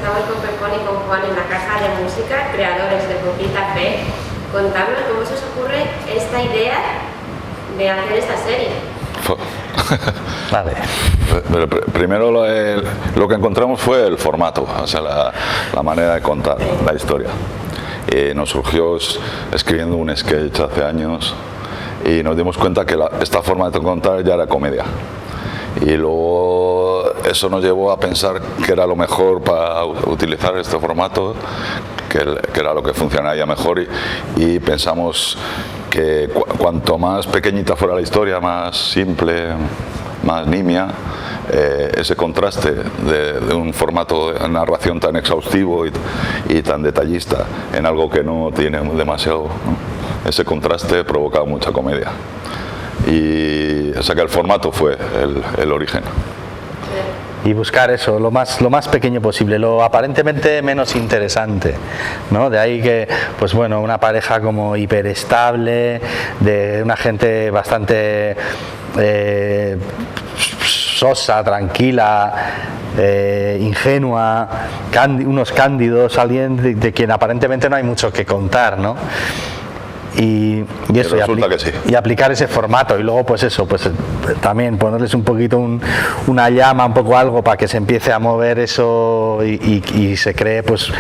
estamos con Pepón y con Juan en la caja de música, creadores de Poquita Fe. Contadnos cómo se os ocurre esta idea de hacer esta serie. Vale. Primero lo que encontramos fue el formato, o sea, la manera de contar la historia. Nos surgió escribiendo un sketch hace años y nos dimos cuenta que esta forma de contar ya era comedia. Y luego eso nos llevó a pensar que era lo mejor para utilizar este formato, que era lo que funcionaría mejor, y pensamos que cuanto más pequeñita fuera la historia, más simple, más nimia, ese contraste de un formato de narración tan exhaustivo y tan detallista en algo que no tiene demasiado, ¿no? Ese contraste provoca mucha comedia. Y o sea que el formato fue el origen. Y buscar eso, lo más pequeño posible, lo aparentemente menos interesante, ¿no? De ahí que, pues bueno, una pareja como hiperestable, de una gente bastante sosa, tranquila, ingenua, unos cándidos, alguien de quien aparentemente no hay mucho que contar, ¿no? Y eso, y aplicar ese formato, y luego pues eso, pues también ponerles un poquito una llama, un poco algo para que se empiece a mover eso y se cree pues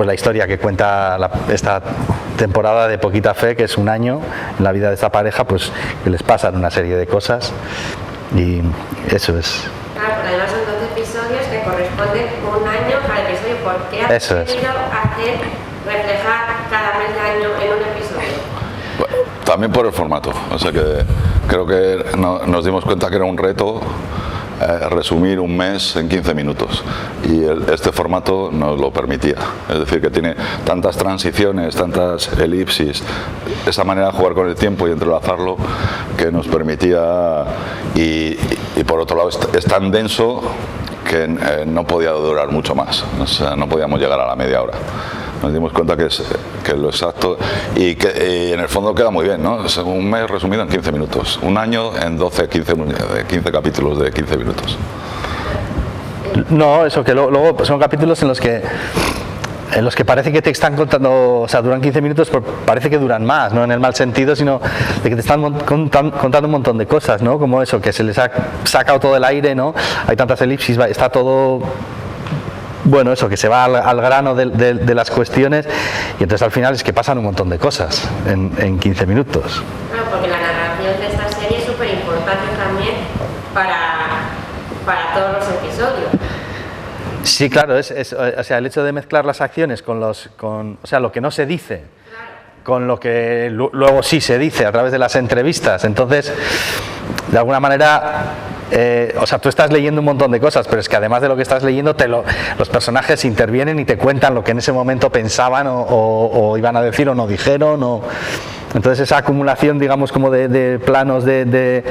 la historia que cuenta esta temporada de Poquita Fe, que es un año en la vida de esta pareja, pues que les pasan una serie de cosas, y eso es. Claro, pero además son 12 episodios que corresponden un año cada episodio. ¿Por qué has decidido reflejar cada mes de año en un episodio? También por el formato, o sea que creo que nos dimos cuenta que era un reto resumir un mes en 15 minutos, y este formato nos lo permitía, es decir, que tiene tantas transiciones, tantas elipsis, esa manera de jugar con el tiempo y entrelazarlo, que nos permitía, y por otro lado es tan denso que no podía durar mucho más, o sea, no podíamos llegar a la media hora. Nos dimos cuenta que es lo exacto, y en el fondo queda muy bien, ¿no? Es un mes resumido en 15 minutos, un año en 15 capítulos de 15 minutos. No, eso que luego son capítulos en los que parece que te están contando, o sea, duran 15 minutos, pero parece que duran más, no en el mal sentido, sino de que te están contando un montón de cosas, ¿no? Como eso, que se les ha sacado todo el aire, ¿no? Hay tantas elipsis, está todo... Bueno, eso, que se va al grano de las cuestiones, y entonces al final es que pasan un montón de cosas en 15 minutos. Claro, porque la narración de esta serie es súper importante también para todos los episodios. Sí, claro, o sea, el hecho de mezclar las acciones o sea, lo que no se dice, con lo que luego sí se dice a través de las entrevistas. Entonces, de alguna manera... o sea, tú estás leyendo un montón de cosas, pero es que además de lo que estás leyendo, los personajes intervienen y te cuentan lo que en ese momento pensaban o iban a decir o no dijeron. Entonces esa acumulación, digamos, como de planos de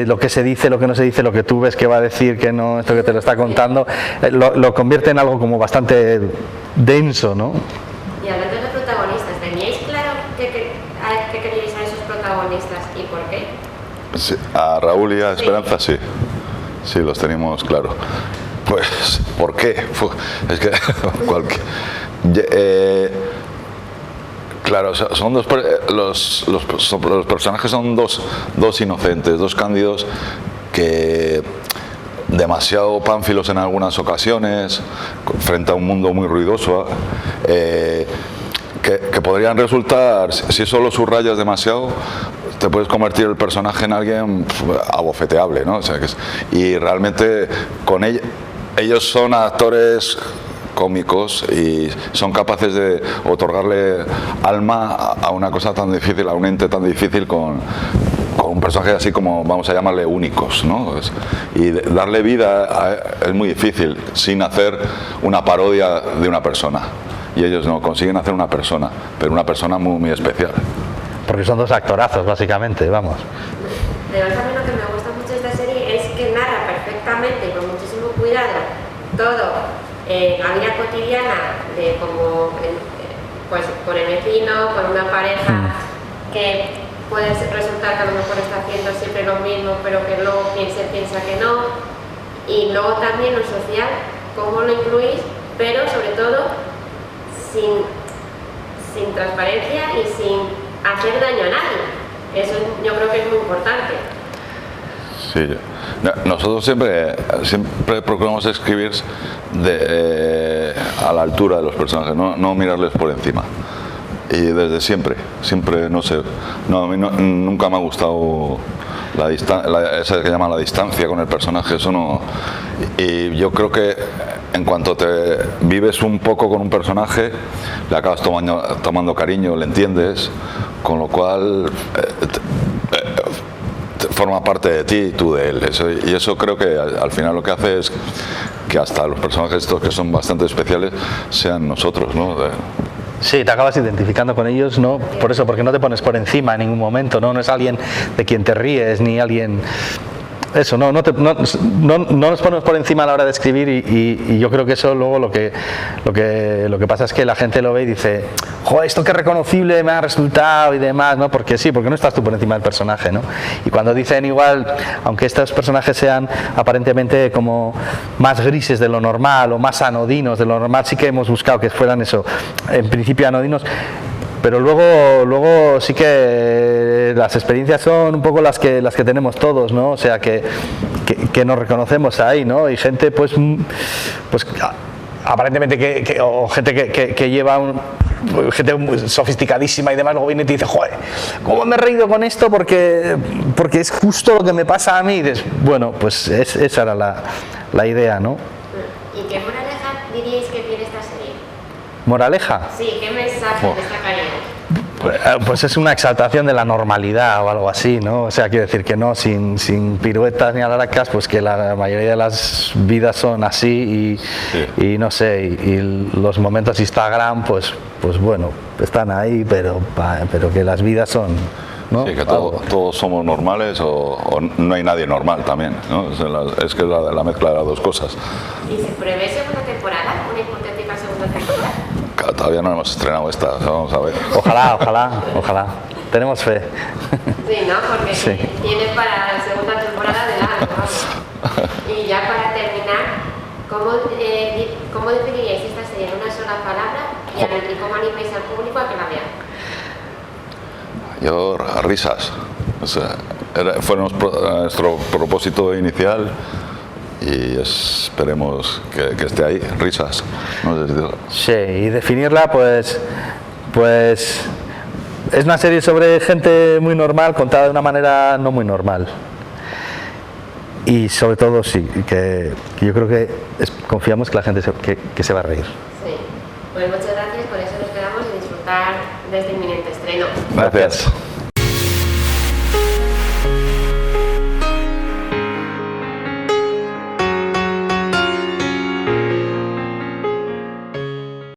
lo que se dice, lo que no se dice, lo que tú ves que va a decir, que no, esto que te lo está contando, lo convierte en algo como bastante denso, ¿no? Y hablando de los protagonistas, ¿teníais claro qué queríais a esos protagonistas y por qué? Sí, a Raúl y a Esperanza sí los teníamos claro. Pues, ¿por qué? Es que claro, son los personajes son dos inocentes, dos cándidos que demasiado pánfilos en algunas ocasiones frente a un mundo muy ruidoso, que podrían resultar, si solo subrayas demasiado, te puedes convertir el personaje en alguien abofeteable, ¿no? O sea, y realmente con ellos son actores cómicos y son capaces de otorgarle alma a una cosa tan difícil, a un ente tan difícil, con un personaje así como, vamos a llamarle, únicos, ¿no? Y darle vida es muy difícil sin hacer una parodia de una persona, y ellos no consiguen hacer una persona, pero una persona muy, muy especial. Porque son dos actorazos, básicamente, vamos. Además, también lo que me gusta mucho de esta serie es que narra perfectamente y con muchísimo cuidado todo la vida cotidiana de pues con el vecino, con una pareja que puede resultar que a lo mejor está haciendo siempre lo mismo, pero que luego piensa que no. Y luego también lo social, cómo lo incluís, pero sobre todo sin transparencia y sin hacer daño a nadie. Eso yo creo que es muy importante. Sí, nosotros siempre procuramos escribir a la altura de los personajes, no mirarles por encima. Y desde siempre, no sé, a mí nunca me ha gustado esa que llaman la distancia con el personaje, eso no. Y yo creo que en cuanto te vives un poco con un personaje, le acabas tomando cariño, le entiendes, con lo cual forma parte de ti y tú de él. Y eso creo que al final lo que hace es que hasta los personajes estos que son bastante especiales sean nosotros, ¿no? Sí, te acabas identificando con ellos, ¿no? Por eso, porque no te pones por encima en ningún momento, ¿no? No es alguien de quien te ríes, ni alguien... Eso, no nos ponemos por encima a la hora de escribir y yo creo que eso luego lo que pasa es que la gente lo ve y dice, joder, esto qué reconocible me ha resultado y demás, ¿no? Porque sí, porque no estás tú por encima del personaje, ¿no? Y cuando dicen igual, aunque estos personajes sean aparentemente como más grises de lo normal o más anodinos de lo normal, sí que hemos buscado que fueran eso, en principio anodinos. Pero luego sí que las experiencias son un poco las que tenemos todos, ¿no? O sea que nos reconocemos ahí, ¿no? Y gente pues aparentemente o gente que lleva gente muy sofisticadísima y demás, luego viene y te dice, joder, ¿cómo me he reído con esto? Porque es justo lo que me pasa a mí. Y dices, bueno, pues esa era la idea, ¿no? ¿Y qué moraleja diríais que tiene esta serie? ¿Moraleja? Sí, ¿qué mensaje destacaríais? Pues es una exaltación de la normalidad o algo así, ¿no? O sea, quiero decir que no, sin piruetas ni alaracas, pues que la mayoría de las vidas son así y no sé, y los momentos Instagram, pues bueno, están ahí, pero que las vidas son, ¿no? Sí, que todos somos normales o no hay nadie normal también, ¿no? Es que es la mezcla de las dos cosas. ¿Y se prevé segunda temporada? ¿Una hipotética segunda temporada? Todavía no hemos estrenado esta, vamos a ver. Ojalá. Tenemos fe. Sí, ¿no? Porque sí. Tiene para la segunda temporada de largo. Y ya para terminar, ¿cómo definiríais esta serie en una sola palabra y cómo animáis al público a que la vea? Yo, risas. O sea, fue nuestro propósito inicial. Y esperemos que esté ahí, risas. No sé si sí, y definirla pues es una serie sobre gente muy normal contada de una manera no muy normal. Y sobre todo sí, que yo creo que confiamos que la gente que se va a reír. Sí, pues muchas gracias, por eso nos quedamos y disfrutar de este inminente estreno. Gracias.